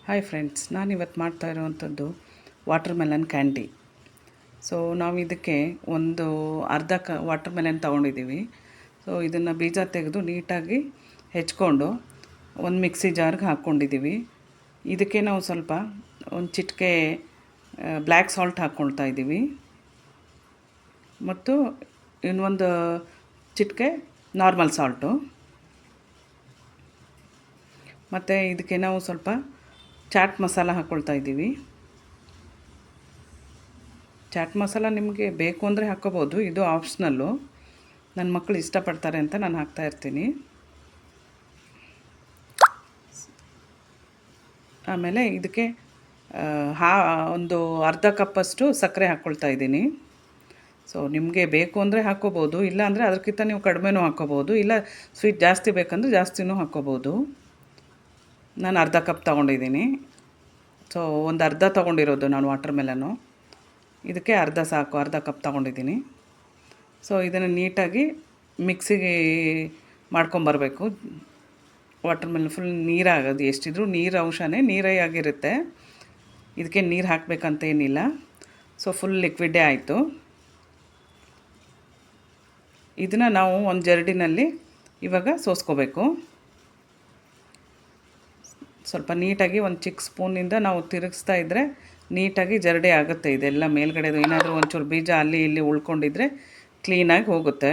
Hi friends, ನಾನಿವತ್ತು ಮಾಡ್ತಾ ಇರುವಂಥದ್ದು ವಾಟರ್ ಮೆಲನ್ ಕ್ಯಾಂಡಿ. ಸೊ ನಾವು ಇದಕ್ಕೆ ಒಂದು ಅರ್ಧ ವಾಟರ್ ಮೆಲನ್ ತೊಗೊಂಡಿದ್ದೀವಿ. ಸೊ ಇದನ್ನು ಬೀಜ ತೆಗೆದು ನೀಟಾಗಿ ಹೆಚ್ಕೊಂಡು ಒಂದು ಮಿಕ್ಸಿ ಜಾರ್ಗೆ ಹಾಕ್ಕೊಂಡಿದ್ದೀವಿ. ಇದಕ್ಕೆ ನಾವು ಸ್ವಲ್ಪ ಒಂದು ಚಿಟಿಕೆ ಬ್ಲ್ಯಾಕ್ ಸಾಲ್ಟ್ ಹಾಕ್ಕೊಳ್ತಾ ಇದ್ದೀವಿ ಮತ್ತು ಇನ್ನೊಂದು ಚಿಟಿಕೆ ನಾರ್ಮಲ್ ಸಾಲ್ಟು. ಮತ್ತು ಇದಕ್ಕೆ ನಾವು ಸ್ವಲ್ಪ ಚಾಟ್ ಮಸಾಲ ಹಾಕ್ಕೊಳ್ತಾ ಇದ್ದೀವಿ. ಚಾಟ್ ಮಸಾಲ ನಿಮಗೆ ಬೇಕು ಅಂದರೆ ಹಾಕ್ಕೋಬೋದು, ಇದು ಆಪ್ಷನಲ್ಲು. ನನ್ನ ಮಕ್ಕಳು ಇಷ್ಟಪಡ್ತಾರೆ ಅಂತ ನಾನು ಹಾಕ್ತಾಯಿರ್ತೀನಿ. ಆಮೇಲೆ ಇದಕ್ಕೆ ಒಂದು ಅರ್ಧ ಕಪ್ಪಷ್ಟು ಸಕ್ಕರೆ ಹಾಕ್ಕೊಳ್ತಾ ಇದ್ದೀನಿ. ಸೊ ನಿಮಗೆ ಬೇಕು ಅಂದರೆ ಹಾಕ್ಕೋಬೋದು, ಇಲ್ಲ ಅಂದರೆ ಅದಕ್ಕಿಂತ ನೀವು ಕಡಿಮೆನೂ ಹಾಕ್ಕೋಬೋದು, ಇಲ್ಲ ಸ್ವೀಟ್ ಜಾಸ್ತಿ ಬೇಕಂದರೆ ಜಾಸ್ತಿನೂ ಹಾಕ್ಕೋಬೋದು. ನಾನು ಅರ್ಧ ಕಪ್ ತೊಗೊಂಡಿದ್ದೀನಿ. ಸೊ ಒಂದು ಅರ್ಧ ತೊಗೊಂಡಿರೋದು ನಾನು ವಾಟರ್ ಮೆಲನು. ಇದಕ್ಕೆ ಅರ್ಧ ಸಾಕು, ಅರ್ಧ ಕಪ್ ತೊಗೊಂಡಿದ್ದೀನಿ. ಸೊ ಇದನ್ನು ನೀಟಾಗಿ ಮಿಕ್ಸಿಗೆ ಮಾಡ್ಕೊಂಬರಬೇಕು. ವಾಟರ್ ಮೆಲನ್ ಫುಲ್ ನೀರಾಗೋದು, ಎಷ್ಟಿದ್ರೂ ನೀರು ಅಂಶನೇ ನೀರೇ ಆಗಿರುತ್ತೆ. ಇದಕ್ಕೆ ನೀರು ಹಾಕಬೇಕಂತ ಏನಿಲ್ಲ. ಸೊ ಫುಲ್ ಲಿಕ್ವಿಡೇ ಆಯಿತು. ಇದನ್ನು ನಾವು ಒಂದು ಜರಡಿನಲ್ಲಿ ಇವಾಗ ಸೋಸ್ಕೋಬೇಕು. ಸ್ವಲ್ಪ ನೀಟಾಗಿ ಒಂದು ಚಿಕ್ಕ ಸ್ಪೂನಿಂದ ನಾವು ತಿರುಗಿಸ್ತಾ ಇದ್ದರೆ ನೀಟಾಗಿ ಜರಡಿ ಆಗುತ್ತೆ. ಇದೆಲ್ಲ ಮೇಲ್ಗಡೆದು ಏನಾದರೂ ಒಂಚೂರು ಬೀಜ ಅಲ್ಲಿ ಇಲ್ಲಿ ಉಳ್ಕೊಂಡಿದ್ರೆ ಕ್ಲೀನಾಗಿ ಹೋಗುತ್ತೆ.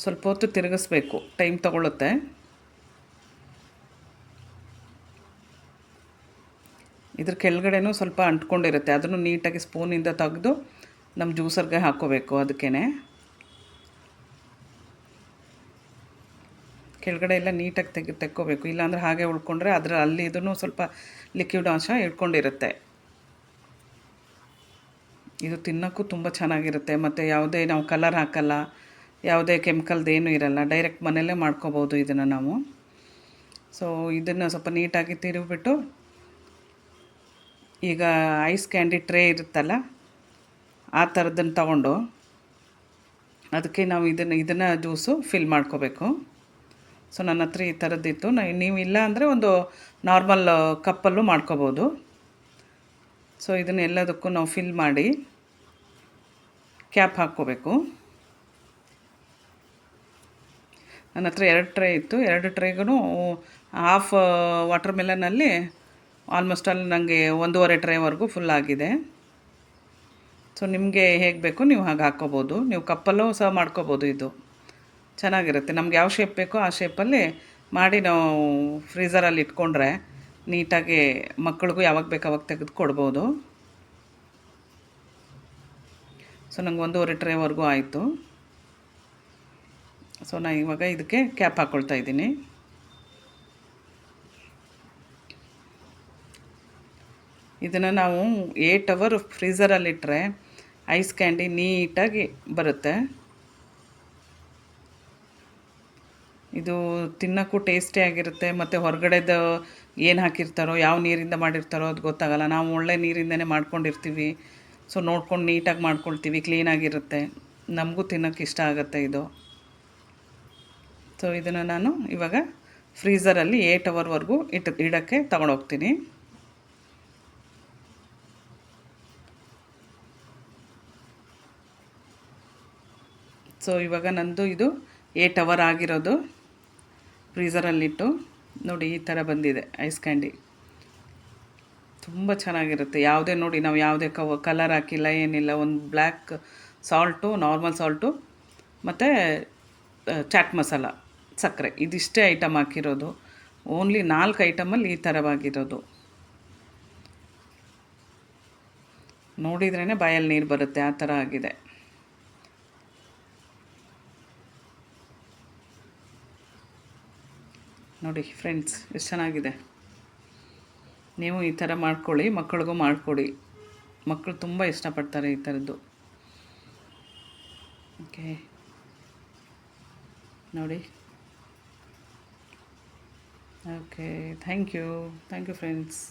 ಸ್ವಲ್ಪ ಹೊತ್ತು ತಿರುಗಿಸ್ಬೇಕು, ಟೈಮ್ ತಗೊಳ್ಳುತ್ತೆ. ಇದ್ರ ಕೆಳಗಡೆನೂ ಸ್ವಲ್ಪ ಅಂಟ್ಕೊಂಡಿರುತ್ತೆ, ಅದನ್ನು ನೀಟಾಗಿ ಸ್ಪೂನಿಂದ ತೆಗೆದು ನಮ್ಮ ಜ್ಯೂಸರ್ಗೆ ಹಾಕ್ಕೋಬೇಕು. ಅದಕ್ಕೇ ಕೆಳಗಡೆ ಎಲ್ಲ ನೀಟಾಗಿ ತೆಕ್ಕೋಬೇಕು, ಇಲ್ಲಾಂದರೆ ಹಾಗೆ ಉಳ್ಕೊಂಡ್ರೆ ಅದರ ಅಲ್ಲಿ ಇದನ್ನು ಸ್ವಲ್ಪ ಲಿಕ್ವಿಡ್ ಅಂಶ ಇಟ್ಕೊಂಡಿರುತ್ತೆ. ಇದು ತಿನ್ನೋಕ್ಕೂ ತುಂಬ ಚೆನ್ನಾಗಿರುತ್ತೆ. ಮತ್ತು ಯಾವುದೇ ನಾವು ಕಲರ್ ಹಾಕಲ್ಲ, ಯಾವುದೇ ಕೆಮಿಕಲ್ದೇನೂ ಇರಲ್ಲ, ಡೈರೆಕ್ಟ್ ಮನೆಯಲ್ಲೇ ಮಾಡ್ಕೋಬೋದು ಇದನ್ನು ನಾವು. ಸೊ ಇದನ್ನು ಸ್ವಲ್ಪ ನೀಟಾಗಿ ತಿರುಗಿಬಿಟ್ಟು, ಈಗ ಐಸ್ ಕ್ಯಾಂಡಿ ಟ್ರೇ ಇರುತ್ತಲ್ಲ, ಆ ಥರದ್ದನ್ನು ತಗೊಂಡು ಅದಕ್ಕೆ ನಾವು ಇದನ್ನು ಜ್ಯೂಸು ಫಿಲ್ ಮಾಡ್ಕೋಬೇಕು. ಸೊ ನನ್ನ ಹತ್ರ ಈ ಥರದ್ದಿತ್ತು. ನೀವು ಇಲ್ಲ ಅಂದರೆ ಒಂದು ನಾರ್ಮಲ್ ಕಪ್ಪಲ್ಲೂ ಮಾಡ್ಕೋಬೋದು. ಸೊ ಇದನ್ನೆಲ್ಲದಕ್ಕೂ ನಾವು ಫಿಲ್ ಮಾಡಿ ಕ್ಯಾಪ್ ಹಾಕ್ಕೋಬೇಕು. ನನ್ನ ಹತ್ರ 2 ಟ್ರೇ ಇತ್ತು. 2 ಟ್ರೇಗೂ ಹಾಫ್ ವಾಟರ್ ಮೆಲನಲ್ಲಿ ಆಲ್ಮೋಸ್ಟ್ ಅಲ್ಲಿ ನನಗೆ 1.5 ಟ್ರೇವರೆಗೂ ಫುಲ್ ಆಗಿದೆ. ಸೊ ನಿಮಗೆ ಹೇಗೆ ಬೇಕು ನೀವು ಹಾಗೆ ಹಾಕ್ಕೋಬೋದು. ನೀವು ಕಪ್ಪಲ್ಲೂ ಸಹ ಮಾಡ್ಕೋಬೋದು. ಇದು ಚೆನ್ನಾಗಿರುತ್ತೆ. ನಮ್ಗೆ ಯಾವ ಶೇಪ್ ಬೇಕೋ ಆ ಶೇಪಲ್ಲಿ ಮಾಡಿ ನಾವು ಫ್ರೀಝರಲ್ಲಿ ಇಟ್ಕೊಂಡ್ರೆ ನೀಟಾಗಿ ಮಕ್ಕಳಿಗೂ ಯಾವಾಗ ಬೇಕು ಅವಾಗ ತೆಗೆದು ಕೊಡ್ಬೋದು. ಸೊ ನಂಗೆ 1.5 ಟ್ರೇವರೆಗೂ ಆಯಿತು. ಸೊ ನಾನು ಇವಾಗ ಇದಕ್ಕೆ ಕ್ಯಾಪ್ ಹಾಕ್ಕೊಳ್ತಾ ಇದ್ದೀನಿ. ಇದನ್ನು ನಾವು 8 ಅವರ್ ಫ್ರೀಝರಲ್ಲಿಟ್ಟರೆ ಐಸ್ ಕ್ಯಾಂಡಿ ನೀಟಾಗಿ ಬರುತ್ತೆ. ಇದು ತಿನ್ನೋಕ್ಕೂ ಟೇಸ್ಟಿಯಾಗಿರುತ್ತೆ. ಮತ್ತು ಹೊರಗಡೆದು ಏನು ಹಾಕಿರ್ತಾರೋ, ಯಾವ ನೀರಿಂದ ಮಾಡಿರ್ತಾರೋ ಅದು ಗೊತ್ತಾಗಲ್ಲ. ನಾವು ಒಳ್ಳೆ ನೀರಿಂದನೇ ಮಾಡ್ಕೊಂಡಿರ್ತೀವಿ. ಸೊ ನೋಡ್ಕೊಂಡು ನೀಟಾಗಿ ಮಾಡ್ಕೊಳ್ತೀವಿ, ಕ್ಲೀನಾಗಿರುತ್ತೆ. ನಮಗೂ ತಿನ್ನೋಕ್ಕೆ ಇಷ್ಟ ಆಗುತ್ತೆ ಇದು. ಸೊ ಇದನ್ನು ನಾನು ಇವಾಗ ಫ್ರೀಝರಲ್ಲಿ 8 ಅವರ್ವರೆಗೂ ಇಡೋಕ್ಕೆ ತಗೊಂಡೋಗ್ತೀನಿ. ಸೊ ಇವಾಗ ನಂದು ಇದು 8 ಅವರ್ ಆಗಿರೋದು ಫ್ರೀಝರಲ್ಲಿಟ್ಟು ನೋಡಿ ಈ ಥರ ಬಂದಿದೆ ಐಸ್ ಕ್ಯಾಂಡಿ. ತುಂಬ ಚೆನ್ನಾಗಿರುತ್ತೆ. ಯಾವುದೇ ನೋಡಿ, ನಾವು ಯಾವುದೇ ಕಲರ್ ಹಾಕಿಲ್ಲ, ಏನಿಲ್ಲ. ಒಂದು ಬ್ಲ್ಯಾಕ್ ಸಾಲ್ಟು, ನಾರ್ಮಲ್ ಸಾಲ್ಟು ಮತ್ತು ಚಾಟ್ ಮಸಾಲ, ಸಕ್ಕರೆ, ಇದಿಷ್ಟೇ ಐಟಮ್ ಹಾಕಿರೋದು. ಓನ್ಲಿ 4 ಐಟಮಲ್ಲಿ ಈ ಥರವಾಗಿರೋದು. ನೋಡಿದ್ರೇ ಬಾಯಲ್ಲಿ ನೀರು ಬರುತ್ತೆ, ಆ ಥರ ಆಗಿದೆ. ನೋಡಿ ಫ್ರೆಂಡ್ಸ್, ಎಷ್ಟು ಚೆನ್ನಾಗಿದೆ. ನೀವು ಈ ಥರ ಮಾಡ್ಕೊಳ್ಳಿ, ಮಕ್ಕಳಿಗೂ ಮಾಡಿಕೊಡಿ. ಮಕ್ಕಳು ತುಂಬ ಇಷ್ಟಪಡ್ತಾರೆ ಈ ಥರದ್ದು. ಓಕೆ ನೋಡಿ. Okay, thank you friends.